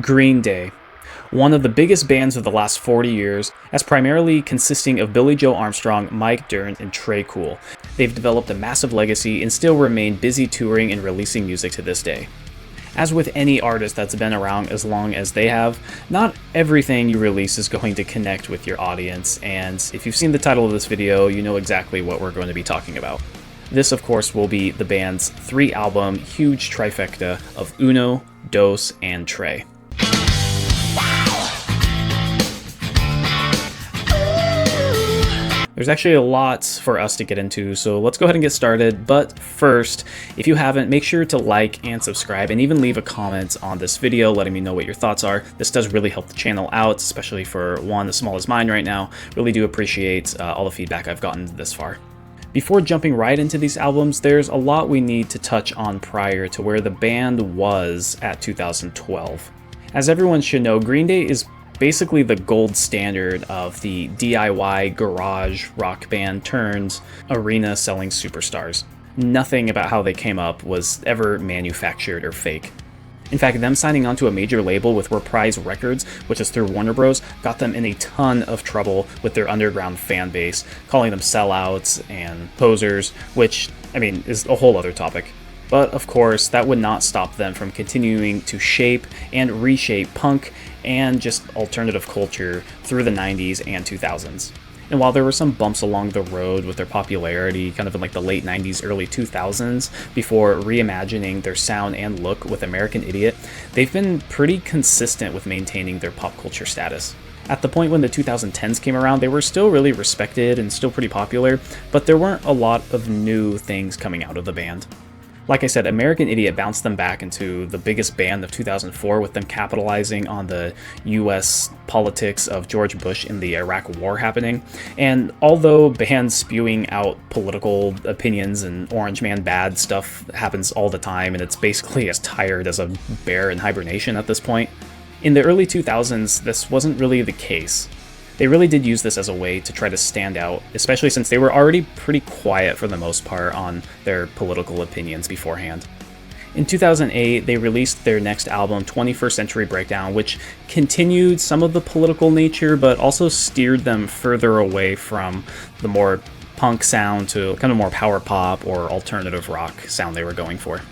Green Day, one of the biggest bands of the last 40 years, as primarily consisting of Billy Joe Armstrong, Mike Dirnt, and Trey. They've developed a massive legacy and still remain busy touring and releasing music to this day. As with any artist that's been around as long as they have, not everything you release is going to connect with your audience, and if you've seen the title of this video, you know exactly what we're going to be talking about. This, of course, will be the band's 3-album huge trifecta of Uno, Dos, and Trey. There's actually a lot for us to get into, so let's go ahead and get started. But first, if you haven't, make sure to like and subscribe and even leave a comment on this video letting me know what your thoughts are. This does really help the channel out, especially for one as small as mine right now. Really do appreciate all the feedback I've gotten this far. Before jumping right into these albums, there's a lot we need to touch on prior to where the band was at 2012. As everyone should know, Green Day is basically the gold standard of the DIY garage rock band turned arena selling superstars. Nothing about how they came up was ever manufactured or fake. In fact, them signing onto a major label with Reprise Records, which is through Warner Bros., got them in a ton of trouble with their underground fan base, calling them sellouts and posers, which, is a whole other topic. But of course, that would not stop them from continuing to shape and reshape punk and just alternative culture through the 90s and 2000s. And while there were some bumps along the road with their popularity kind of in like the late 90s, early 2000s, before reimagining their sound and look with American Idiot, they've been pretty consistent with maintaining their pop culture status. At the point when the 2010s came around, they were still really respected and still pretty popular, but there weren't a lot of new things coming out of the band. Like I said, American Idiot bounced them back into the biggest band of 2004 with them capitalizing on the US politics of George Bush in the Iraq War happening. And although bands spewing out political opinions and Orange Man bad stuff happens all the time, and it's basically as tired as a bear in hibernation at this point, in the early 2000s, this wasn't really the case. They really did use this as a way to try to stand out, especially since they were already pretty quiet for the most part on their political opinions beforehand. In 2008, they released their next album, 21st Century Breakdown, which continued some of the political nature, but also steered them further away from the more punk sound to kind of more power pop or alternative rock sound they were going for.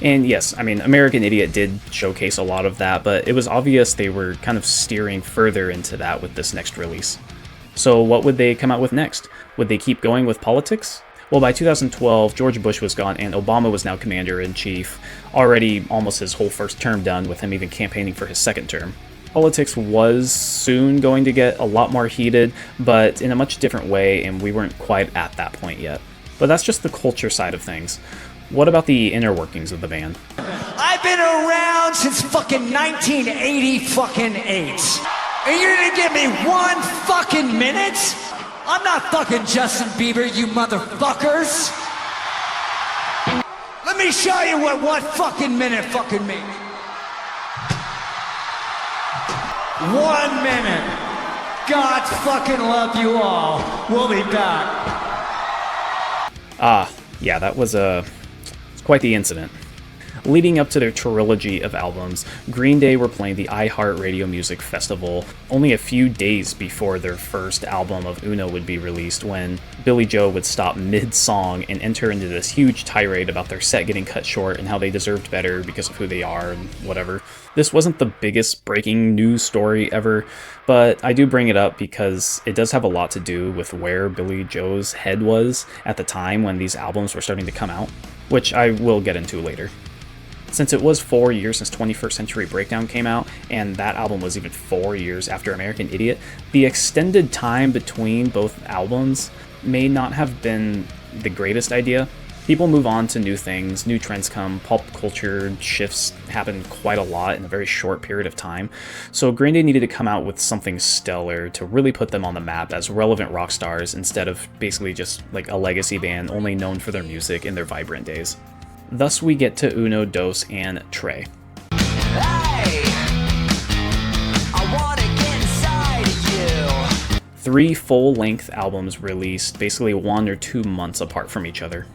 And yes, American Idiot did showcase a lot of that, but it was obvious they were kind of steering further into that with this next release. So what would they come out with next? Would they keep going with politics? Well, by 2012, George Bush was gone and Obama was now commander-in-chief, already almost his whole first term done, with him even campaigning for his second term. Politics was soon going to get a lot more heated, but in a much different way, and we weren't quite at that point yet. But that's just the culture side of things. What about the inner workings of the band? I've been around since fucking 1980 fucking 8. And you're gonna give me 1 fucking minute? I'm not fucking Justin Bieber, you motherfuckers. Let me show you what 1 fucking minute fucking means. 1 minute. God fucking love you all. We'll be back. Yeah, that was quite the incident. Leading up to their trilogy of albums, Green Day were playing the iHeartRadio Music Festival only a few days before their first album of Uno would be released, when Billy Joe would stop mid-song and enter into this huge tirade about their set getting cut short and how they deserved better because of who they are and whatever. This wasn't the biggest breaking news story ever, but I do bring it up because it does have a lot to do with where Billy Joe's head was at the time when these albums were starting to come out, which I will get into later. Since it was 4 years since 21st Century Breakdown came out, and that album was even 4 years after American Idiot, the extended time between both albums may not have been the greatest idea. People move on to new things, new trends come, pop culture shifts happen quite a lot in a very short period of time, so Green Day needed to come out with something stellar to really put them on the map as relevant rock stars instead of basically just like a legacy band only known for their music in their vibrant days. Thus we get to Uno, Dos, and Trey. Hey, I wanna get inside you. 3 full-length albums released basically 1 or 2 months apart from each other.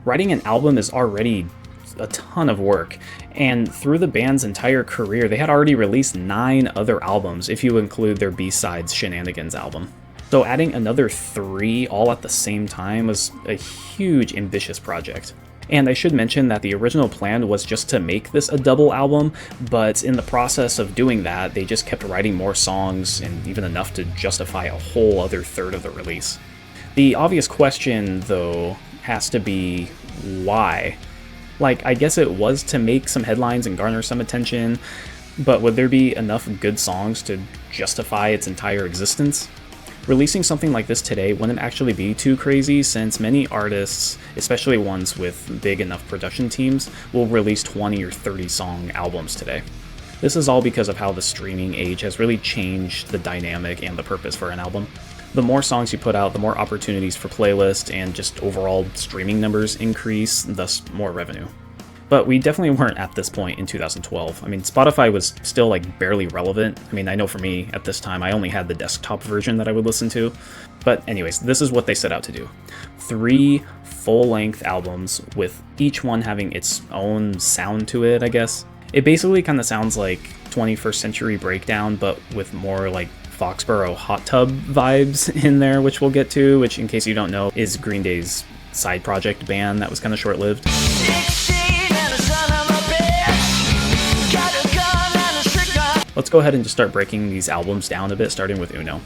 Writing an album is already was a ton of work, and through the band's entire career, they had already released 9 other albums, if you include their B-Sides Shenanigans album. So adding another 3 all at the same time was a huge, ambitious project. And I should mention that the original plan was just to make this a double album, but in the process of doing that, they just kept writing more songs, and even enough to justify a whole other third of the release. The obvious question, though, has to be why? Like, I guess it was to make some headlines and garner some attention, but would there be enough good songs to justify its entire existence? Releasing something like this today wouldn't actually be too crazy, since many artists, especially ones with big enough production teams, will release 20 or 30 song albums today. This is all because of how the streaming age has really changed the dynamic and the purpose for an album. The more songs you put out, the more opportunities for playlists and just overall streaming numbers increase, thus more revenue. But we definitely weren't at this point in 2012. I mean, Spotify was still like barely relevant. I mean, I know for me at this time, I only had the desktop version that I would listen to. But anyways, this is what they set out to do. 3 full-length albums with each one having its own sound to it, I guess. It basically kind of sounds like 21st Century Breakdown, but with more like Foxborough Hot Tub vibes in there, which we'll get to, which, in case you don't know, is Green Day's side project band that was kind of short-lived. Let's go ahead and just start breaking these albums down a bit, starting with Uno.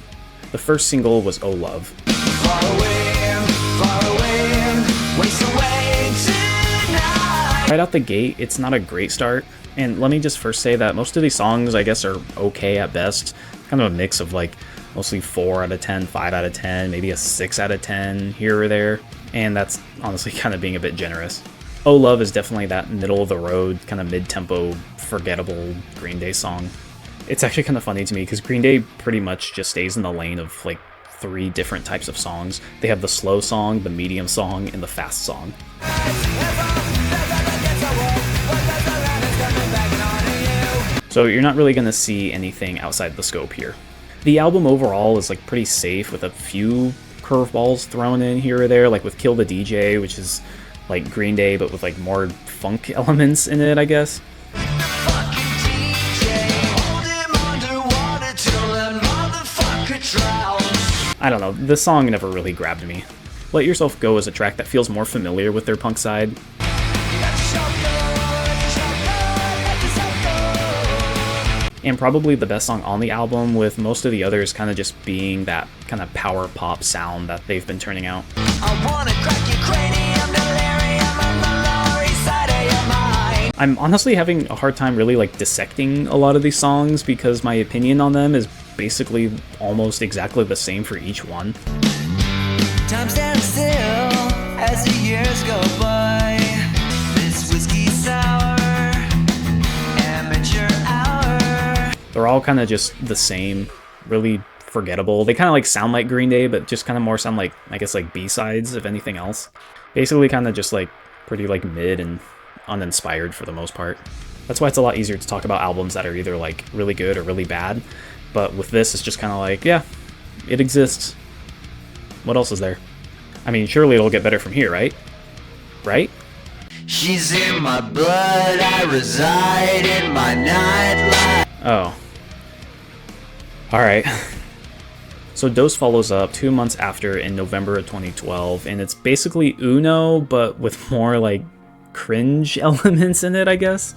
The first single was Oh Love. Far away, waste away tonight. Right out the gate, it's not a great start, and let me just first say that most of these songs, I guess, are okay at best. Kind of a mix of like mostly 4 out of 10, 5 out of 10, maybe a 6 out of 10 here or there, and that's honestly kind of being a bit generous. Oh Love is definitely that middle of the road, kind of mid-tempo, forgettable Green Day song. It's actually kind of funny to me because Green Day pretty much just stays in the lane of like 3 different types of songs. They have the slow song, the medium song, and the fast song. So you're not really going to see anything outside the scope here. The album overall is like pretty safe, with a few curveballs thrown in here or there, like with Kill the DJ, which is like Green Day but with like more funk elements in it, I guess. I don't know, this song never really grabbed me. Let Yourself Go is a track that feels more familiar with their punk side. And probably the best song on the album, with most of the others kind of just being that kind of power pop sound that they've been turning out. I'm honestly having a hard time really like dissecting a lot of these songs because my opinion on them is basically almost exactly the same for each one. Time stands still as the years go by. This whiskey sour, amateur hour. They're all kind of just the same, really forgettable. They kind of like sound like Green Day, but just kind of more sound like, I guess, like B-sides, if anything else. Basically kind of just like pretty like mid and uninspired for the most part. That's why it's a lot easier to talk about albums that are either like really good or really bad. But with this, it's just kind of like, yeah, it exists. What else is there? I mean, surely it'll get better from here, right? Right? She's in my blood, I reside in my nightlife. Oh. Alright. So Dose follows up 2 months after in November of 2012, and it's basically Uno, but with more like cringe elements in it, I guess.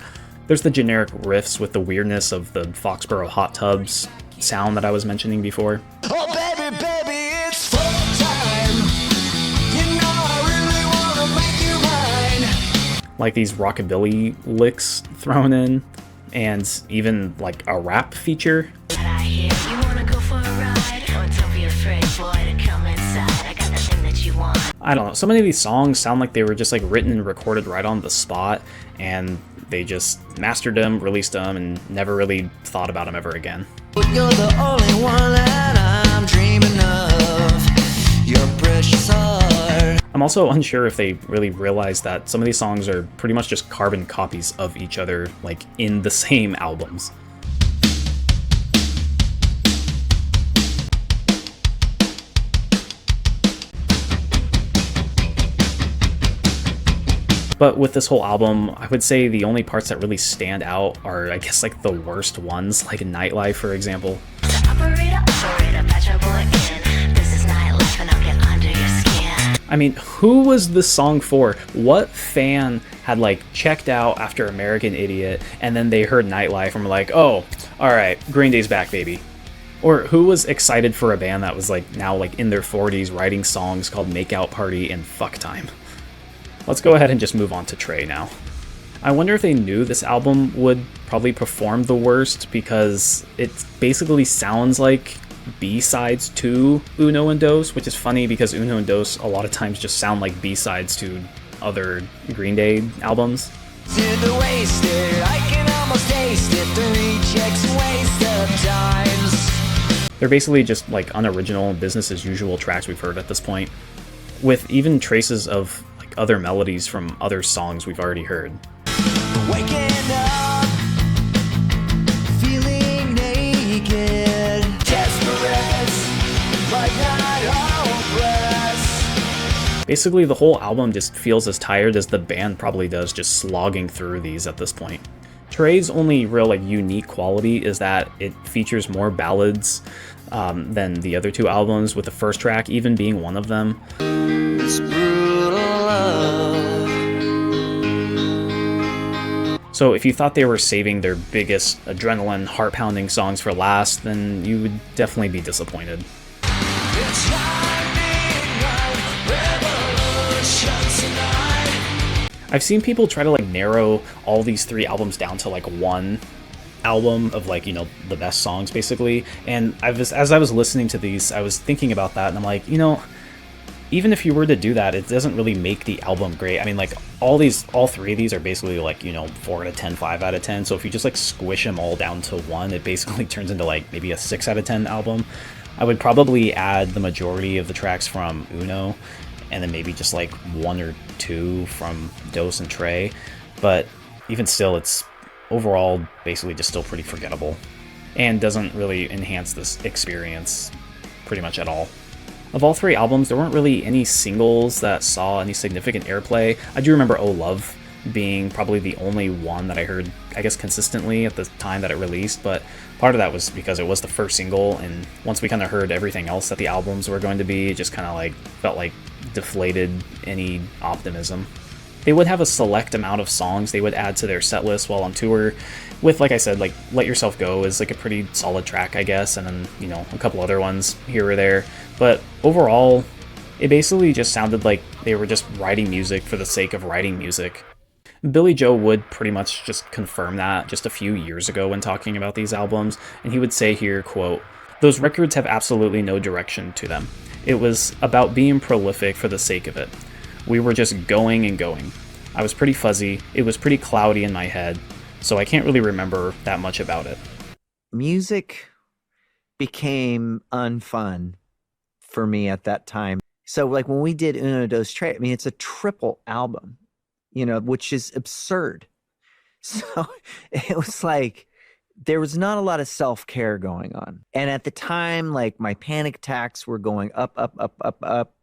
There's the generic riffs with the weirdness of the Foxborough Hot Tubs sound that I was mentioning before. Oh baby, baby, it's full time. You know I really wanna make you mine. Like these rockabilly licks thrown in, and even like a rap feature. I don't know, so many of these songs sound like they were just like written and recorded right on the spot, and they just mastered them, released them, and never really thought about them ever again. You're the only one that I'm dreaming of. Your precious heart. I'm also unsure if they really realized that some of these songs are pretty much just carbon copies of each other, like in the same albums. But with this whole album, I would say the only parts that really stand out are, I guess, like the worst ones, like Nightlife, for example. I mean, who was this song for? What fan had like checked out after American Idiot and then they heard Nightlife and were like, oh, alright, Green Day's back, baby. Or who was excited for a band that was like now like in their 40s writing songs called Makeout Party and Fuck Time? Let's go ahead and just move on to Trey now. I wonder if they knew this album would probably perform the worst because it basically sounds like B-sides to Uno and Dos, which is funny because Uno and Dos a lot of times just sound like B-sides to other Green Day albums. They're basically just like unoriginal business as usual tracks we've heard at this point, with even traces of like other melodies from other songs we've already heard. Waking up, feeling naked, desperate, but not hopeless. Basically, the whole album just feels as tired as the band probably does, just slogging through these at this point. Trey's only real like unique quality is that it features more ballads than the other two albums, with the first track even being one of them. It's brutal love. So if you thought they were saving their biggest adrenaline, heart-pounding songs for last, then you would definitely be disappointed. I've seen people try to like narrow all these three albums down to like one album of like, you know, the best songs basically. And as I was listening to these, I was thinking about that and I'm like, you know, even if you were to do that, it doesn't really make the album great. I mean, like all three of these are basically like, you know, 4 out of 10, 5 out of 10. So if you just like squish them all down to one, it basically turns into like maybe a 6 out of 10 album. I would probably add the majority of the tracks from Uno and then maybe just like 1 or 2 from Dos and Trey. But even still, it's overall basically just still pretty forgettable and doesn't really enhance this experience pretty much at all. Of all three albums, there weren't really any singles that saw any significant airplay. I do remember Oh Love being probably the only one that I heard, I guess, consistently at the time that it released, but part of that was because it was the first single, and once we kind of heard everything else that the albums were going to be, it just kind of like felt like deflated any optimism. They would have a select amount of songs they would add to their set list while on tour, with, like I said, like Let Yourself Go is like a pretty solid track, I guess, and then, you know, a couple other ones here or there. But overall, it basically just sounded like they were just writing music for the sake of writing music. Billy Joe would pretty much just confirm that just a few years ago when talking about these albums, and he would say here, quote, "Those records have absolutely no direction to them. It was about being prolific for the sake of it. We were just going and going. I was pretty fuzzy, it was pretty cloudy in my head, so I can't really remember that much about it." Music became unfun for me at that time. So like when we did Uno Dos Tres, I mean, it's a triple album, you know, which is absurd. So it was like, there was not a lot of self-care going on. And at the time, like my panic attacks were going up,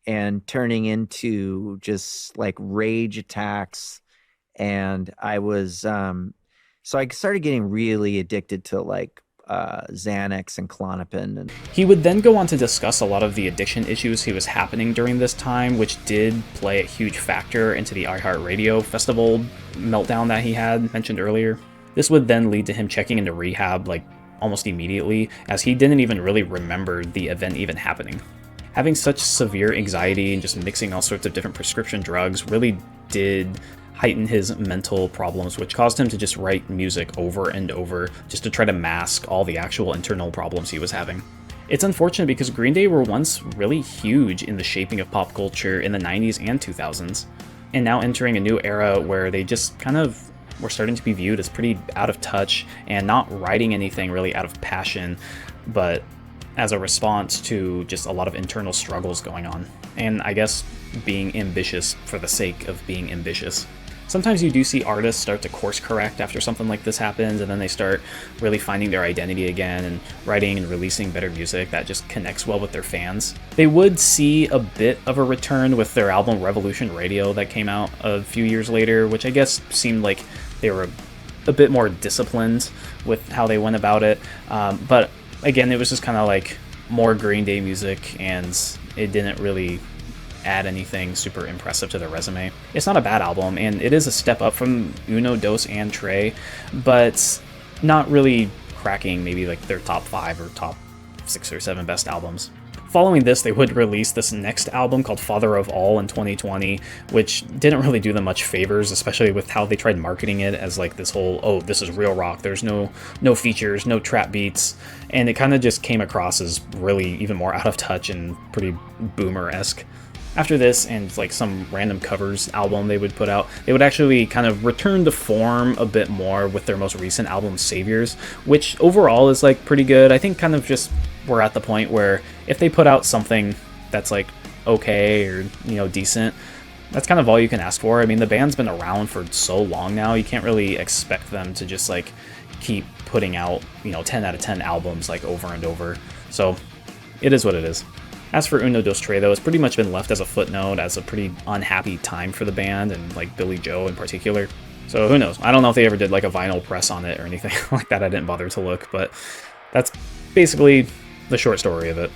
and turning into just like rage attacks. And I was, so I started getting really addicted to like Xanax and Klonopin. And he would then go on to discuss a lot of the addiction issues he was happening during this time, which did play a huge factor into the iHeartRadio festival meltdown that he had mentioned earlier. This would then lead to him checking into rehab like almost immediately, as he didn't even really remember the event even happening. Having such severe anxiety and just mixing all sorts of different prescription drugs really did heighten his mental problems, which caused him to just write music over and over just to try to mask all the actual internal problems he was having. It's unfortunate because Green Day were once really huge in the shaping of pop culture in the 90s and 2000s, and now entering a new era where they just kind of were starting to be viewed as pretty out of touch and not writing anything really out of passion, but as a response to just a lot of internal struggles going on, and I guess being ambitious for the sake of being ambitious. Sometimes you do see artists start to course correct after something like this happens, and then they start really finding their identity again and writing and releasing better music that just connects well with their fans. They would see a bit of a return with their album Revolution Radio that came out a few years later, which I guess seemed like they were a bit more disciplined with how they went about it. But again, it was just kind of like more Green Day music, and it didn't really add anything super impressive to their resume. It's not a bad album, and it is a step up from Uno, Dos, and Trey, but not really cracking maybe like their top 5 or top 6 or 7 best albums. Following this, they would release this next album called Father of All in 2020, which didn't really do them much favors, especially with how they tried marketing it as like this whole, oh, this is real rock, there's no features, no trap beats, and it kind of just came across as really even more out of touch and pretty boomer-esque. After this, and like some random covers album they would put out, they would actually kind of return to form a bit more with their most recent album, Saviors, which overall is like pretty good. I think kind of just we're at the point where if they put out something that's like okay or, you know, decent, that's kind of all you can ask for. I mean, the band's been around for so long now, you can't really expect them to just like keep putting out, you know, 10 out of 10 albums like over and over. So it is what it is. As for Uno, Dos, Trey, though, it's pretty much been left as a footnote, as a pretty unhappy time for the band, and like Billy Joe in particular. So who knows? I don't know if they ever did like a vinyl press on it or anything like that. I didn't bother to look, but that's basically the short story of it.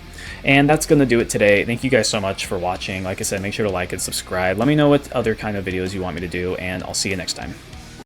And that's going to do it today. Thank you guys so much for watching. Like I said, make sure to like and subscribe. Let me know what other kind of videos you want me to do, and I'll see you next time.